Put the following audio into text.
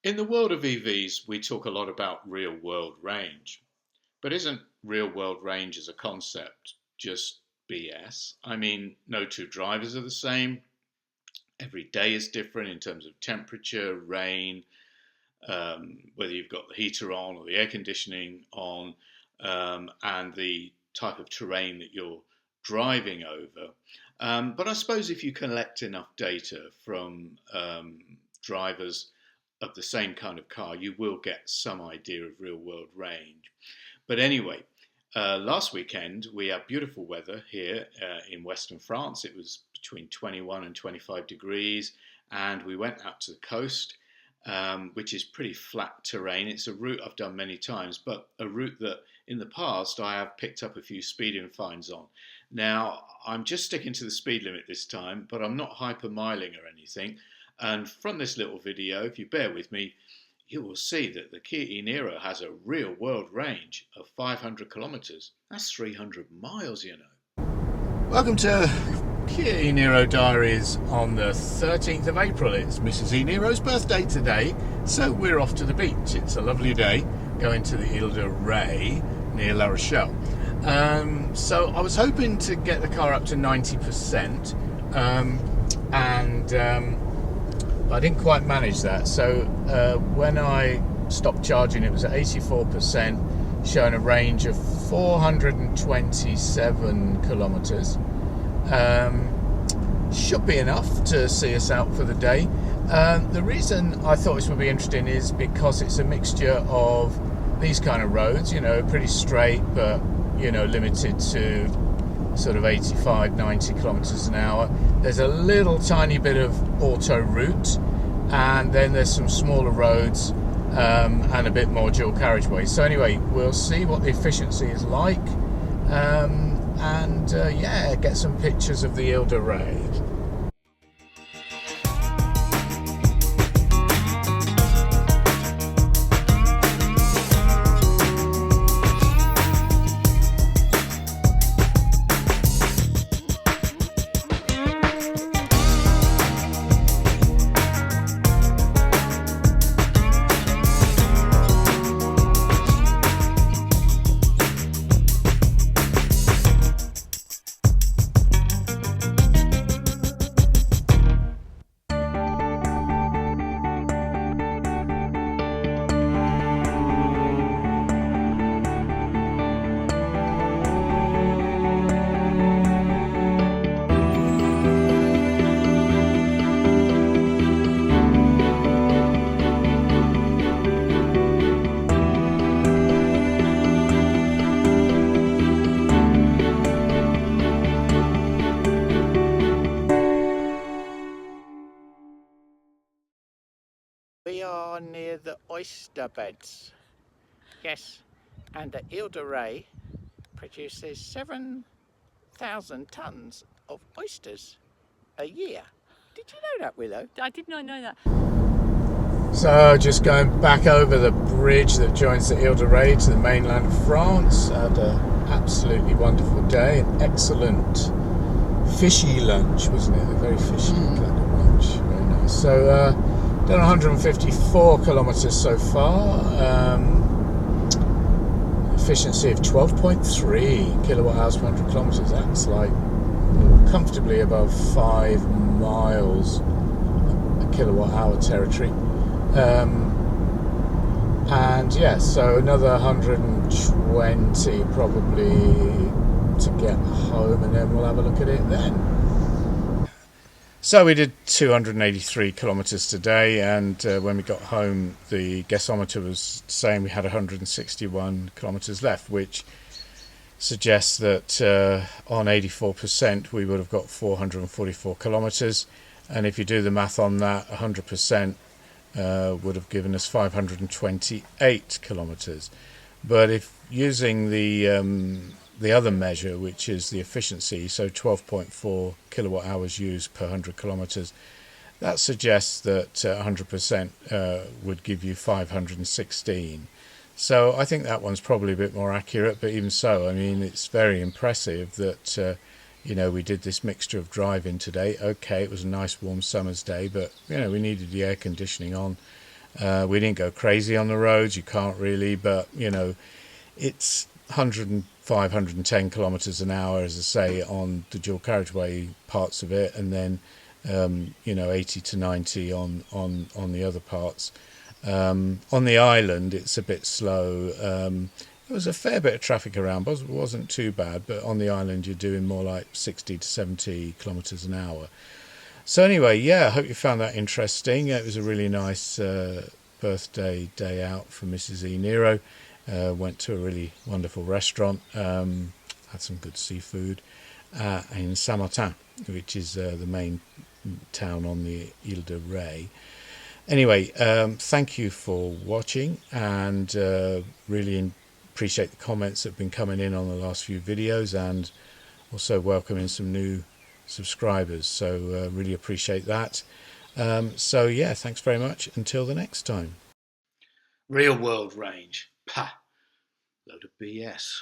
In the world of EVs, we talk a lot about real-world range. But isn't real-world range as a concept just BS? I mean, no two drivers are the same. Every day is different in terms of temperature, rain, whether you've got the heater on or the air conditioning on, and the type of terrain that you're driving over. But I suppose if you collect enough data from drivers of the same kind of car, you will get some idea of real world range. But anyway, last weekend we had beautiful weather here in Western France. It was between 21 and 25 degrees, and we went out to the coast, which is pretty flat terrain. It's a route I've done many times, but a route that in the past I have picked up a few speeding fines on. Now, I'm just sticking to the speed limit this time, but I'm not hypermiling or anything. And from this little video, if you bear with me, you will see that the Kia e-Niro has a real world range of 500 kilometers. That's 300 miles, you know. Welcome to Kia e-Niro Diaries on the 13th of April. It's Mrs. e-Niro's birthday today, so we're off to the beach. It's a lovely day, going to the Ile de Ré near La Rochelle. So I was hoping to get the car up to 90%, I didn't quite manage that. So when I stopped charging, it was at 84%, showing a range of 427 kilometers. Should be enough to see us out for the day. The reason I thought this would be interesting is because it's a mixture of these kind of roads, you know, pretty straight, but, you know, limited to sort of 85, 90 kilometers an hour. There's a little tiny bit of auto route, and then there's some smaller roads and a bit more dual carriageway. So anyway, we'll see what the efficiency is like, yeah, get some pictures of the Ile de Ré. We are near the oyster beds, yes, and the Ile de Ré produces 7,000 tonnes of oysters a year. Did you know that, Willow? I did not know that. So just going back over the bridge that joins the Ile de Ré to the mainland of France. Had an absolutely wonderful day, an excellent fishy lunch, wasn't it? A very fishy kind of lunch, very nice. So done 154 kilometres so far, efficiency of 12.3 kilowatt hours per 100 kilometres. That's like comfortably above 5 miles a kilowatt hour territory. And yeah, so another 120 probably to get home, and then we'll have a look at it then. So we did 283 kilometres today, and when we got home the guessometer was saying we had 161 kilometres left, which suggests that on 84% we would have got 444 kilometres, and if you do the math on that, 100% would have given us 528 kilometres. But if using the other measure, which is the efficiency, so 12.4 kilowatt hours used per 100 kilometres, that suggests that 100% would give you 516. So I think that one's probably a bit more accurate, but even so, I mean, it's very impressive that you know, we did this mixture of driving today. Okay, it was a nice warm summer's day, but you know, we needed the air conditioning on. We didn't go crazy on the roads. You can't really, but you know, it's 105, 110 kilometres an hour, as I say, on the dual carriageway parts of it, and then you know, 80 to 90 on the other parts. On the island, it's a bit slow. There was a fair bit of traffic around, but it wasn't too bad. But on the island, you're doing more like 60 to 70 kilometres an hour. So anyway, yeah, I hope you found that interesting. It was a really nice birthday day out for Mrs. e-Niro. Went to a really wonderful restaurant, had some good seafood in Saint-Martin, which is the main town on the Ile de Ré. Anyway, thank you for watching, and really appreciate the comments that have been coming in on the last few videos, and also welcoming some new subscribers. So really appreciate that. So yeah, thanks very much. Until the next time. Real world range. Pah, load of BS.